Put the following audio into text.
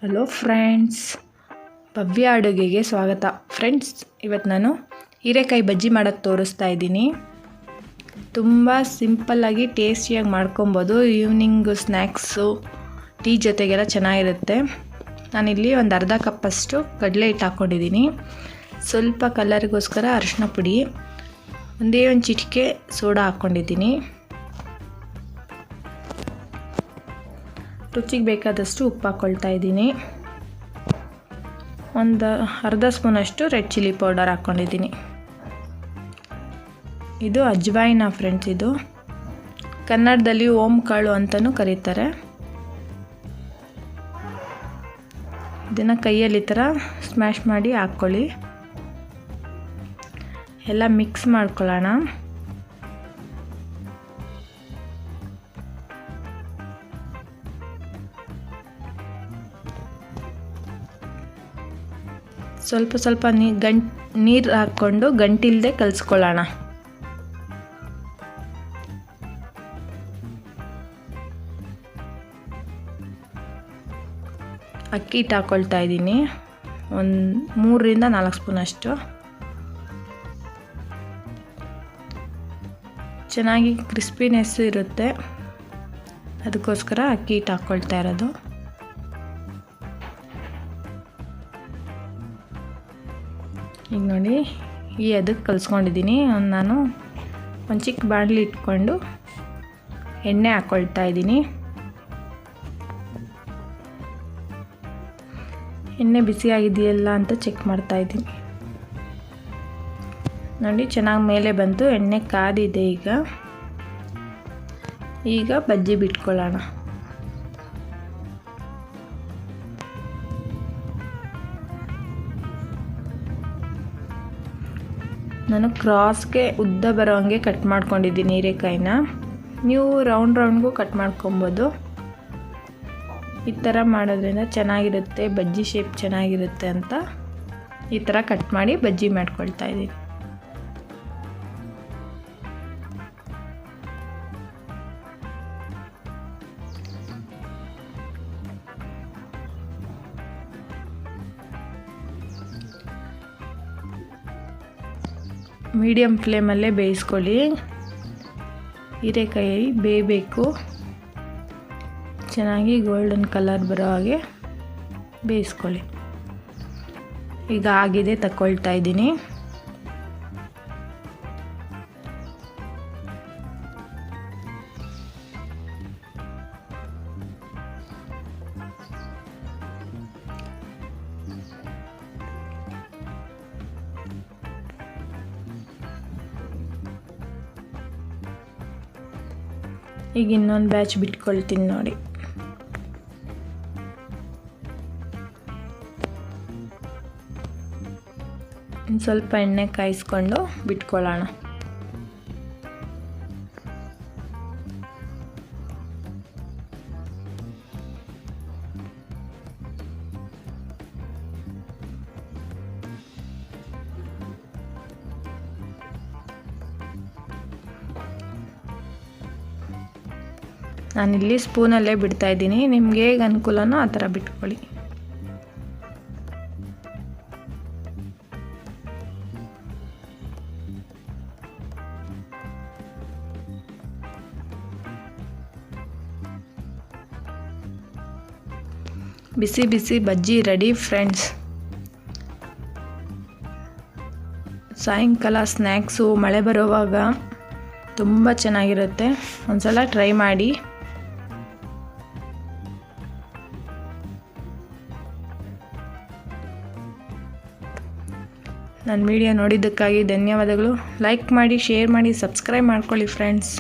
Hello friends, ಭವ್ಯ ಅಡುಗೆಗೆ ಸ್ವಾಗತ. Friends, ಇವತ್ತು ನಾನು ಹೀರೆಕಾಯಿ ಬಜ್ಜಿ ಮಾಡೋಕ್ಕೆ ತೋರಿಸ್ತಾ ಇದ್ದೀನಿ. ತುಂಬ ಸಿಂಪಲ್ಲಾಗಿ ಟೇಸ್ಟಿಯಾಗಿ ಮಾಡ್ಕೊಬೋದು. ಈವ್ನಿಂಗು ಸ್ನ್ಯಾಕ್ಸು, ಟೀ ಜೊತೆಗೆಲ್ಲ ಚೆನ್ನಾಗಿರುತ್ತೆ. ನಾನಿಲ್ಲಿ ಒಂದು ಅರ್ಧ ಕಪ್ಪಷ್ಟು ಕಡಲೆ ಹಿಟ್ಟು ಹಾಕ್ಕೊಂಡಿದ್ದೀನಿ. ಸ್ವಲ್ಪ ಕಲರಿಗೋಸ್ಕರ ಅರಿಶಿನ ಪುಡಿ, ಒಂದೇ ಒಂದು ಚಿಟಿಕೆ ಸೋಡಾ ಹಾಕ್ಕೊಂಡಿದ್ದೀನಿ. ರುಚಿಗೆ ಬೇಕಾದಷ್ಟು ಉಪ್ಪು ಹಾಕ್ಕೊಳ್ತಾ ಇದ್ದೀನಿ. ಒಂದು ಅರ್ಧ ಸ್ಪೂನಷ್ಟು ರೆಡ್ ಚಿಲ್ಲಿ ಪೌಡರ್ ಹಾಕ್ಕೊಂಡಿದ್ದೀನಿ. ಇದು ಅಜ್ವಾಯಿನ ಫ್ರೆಂಡ್ಸ್. ಇದು ಕನ್ನಡದಲ್ಲಿ ಓಂ ಕಾಳು ಅಂತಲೂ ಕರೀತಾರೆ. ಇದನ್ನು ಕೈಯಲ್ಲಿ ಈ ಥರ ಸ್ಮ್ಯಾಶ್ ಮಾಡಿ ಹಾಕ್ಕೊಳ್ಳಿ. ಎಲ್ಲ ಮಿಕ್ಸ್ ಮಾಡ್ಕೊಳ್ಳೋಣ. ಸ್ವಲ್ಪ ಸ್ವಲ್ಪ ನೀರು ಹಾಕ್ಕೊಂಡು ಗಂಟಿಲ್ಲದೆ ಕಲಿಸ್ಕೊಳ್ಳೋಣ. ಅಕ್ಕಿ ಹಿಟ್ಟು ಹಾಕ್ಕೊಳ್ತಾ ಇದ್ದೀನಿ, ಒಂದು 3ರಿಂದ 4 ಸ್ಪೂನಷ್ಟು. ಚೆನ್ನಾಗಿ ಕ್ರಿಸ್ಪಿನೆಸ್ ಇರುತ್ತೆ, ಅದಕ್ಕೋಸ್ಕರ ಅಕ್ಕಿ ಹಿಟ್ಟು ಹಾಕ್ಕೊಳ್ತಾ ಇರೋದು. ಈಗ ನೋಡಿ, ಅದಕ್ಕೆ ಕಲಿಸ್ಕೊಂಡಿದ್ದೀನಿ. ನಾನು ಒಂದು ಚಿಕ್ಕ ಬಾಣಲಿ ಇಟ್ಕೊಂಡು ಎಣ್ಣೆ ಹಾಕ್ಕೊಳ್ತಾ ಇದ್ದೀನಿ. ಎಣ್ಣೆ ಬಿಸಿಯಾಗಿದೆಯಲ್ಲ ಅಂತ ಚೆಕ್ ಮಾಡ್ತಾ ಇದ್ದೀನಿ. ನೋಡಿ, ಚೆನ್ನಾಗಿ ಮೇಲೆ ಬಂತು, ಎಣ್ಣೆ ಕಾದಿದೆ. ಈಗ ಬಜ್ಜಿ ಬಿಟ್ಕೊಳ್ಳೋಣ. ನಾನು ಕ್ರಾಸ್ಗೆ ಉದ್ದ ಬರೋ ಹಂಗೆ ಕಟ್ ಮಾಡ್ಕೊಂಡಿದ್ದೀನಿ ಹೀರೆಕಾಯಿನ. ನೀವು ರೌಂಡ್ಗೂ ಕಟ್ ಮಾಡ್ಕೊಬೋದು. ಈ ಥರ ಮಾಡೋದ್ರಿಂದ ಚೆನ್ನಾಗಿರುತ್ತೆ, ಬಜ್ಜಿ ಶೇಪ್ ಚೆನ್ನಾಗಿರುತ್ತೆ ಅಂತ ಈ ಥರ ಕಟ್ ಮಾಡಿ ಬಜ್ಜಿ ಮಾಡ್ಕೊಳ್ತಾ ಇದ್ದೀನಿ. ಮೀಡಿಯಮ್ ಫ್ಲೇಮಲ್ಲೇ ಬೇಯಿಸ್ಕೊಳ್ಳಿ. ಹೀರೆಕಾಯಿ ಬೇಯಬೇಕು, ಚೆನ್ನಾಗಿ ಗೋಲ್ಡನ್ ಕಲರ್ ಬರೋ ಹಾಗೆ ಬೇಯಿಸ್ಕೊಳ್ಳಿ. ಈಗ ಆಗಿದೆ, ತಗೊಳ್ತಾ ಇದ್ದೀನಿ. ಈಗ ಇನ್ನೊಂದು ಬ್ಯಾಚ್ ಬಿಟ್ಕೊಳ್ತೀನಿ ನೋಡಿ. ಇನ್ನು ಸ್ವಲ್ಪ ಎಣ್ಣೆ ಕಾಯಿಸ್ಕೊಂಡು ಬಿಟ್ಕೊಳ್ಳೋಣ. ನಾನಿಲ್ಲಿ ಸ್ಪೂನಲ್ಲೇ ಬಿಡ್ತಾ ಇದ್ದೀನಿ. ನಿಮ್ಗೆ ಹೇಗೆ ಅನುಕೂಲನೋ ಆ ಥರ ಬಿಟ್ಕೊಳ್ಳಿ. ಬಿಸಿ ಬಿಸಿ ಬಜ್ಜಿ ರೆಡಿ ಫ್ರೆಂಡ್ಸ್. ಸಾಯಂಕಾಲ ಸ್ನ್ಯಾಕ್ಸು, ಮಳೆ ಬರೋವಾಗ ತುಂಬ ಚೆನ್ನಾಗಿರುತ್ತೆ. ಒಂದ್ಸಲ ಟ್ರೈ ಮಾಡಿ. ನನ್ನ ವಿಡಿಯೋ ನೋಡಿದ್ದಕ್ಕಾಗಿ ಧನ್ಯವಾದಗಳು. ಲೈಕ್ ಮಾಡಿ, ಶೇರ್ ಮಾಡಿ, ಸಬ್ಸ್ಕ್ರೈಬ್ ಮಾಡ್ಕೊಳ್ಳಿ ಫ್ರೆಂಡ್ಸ್.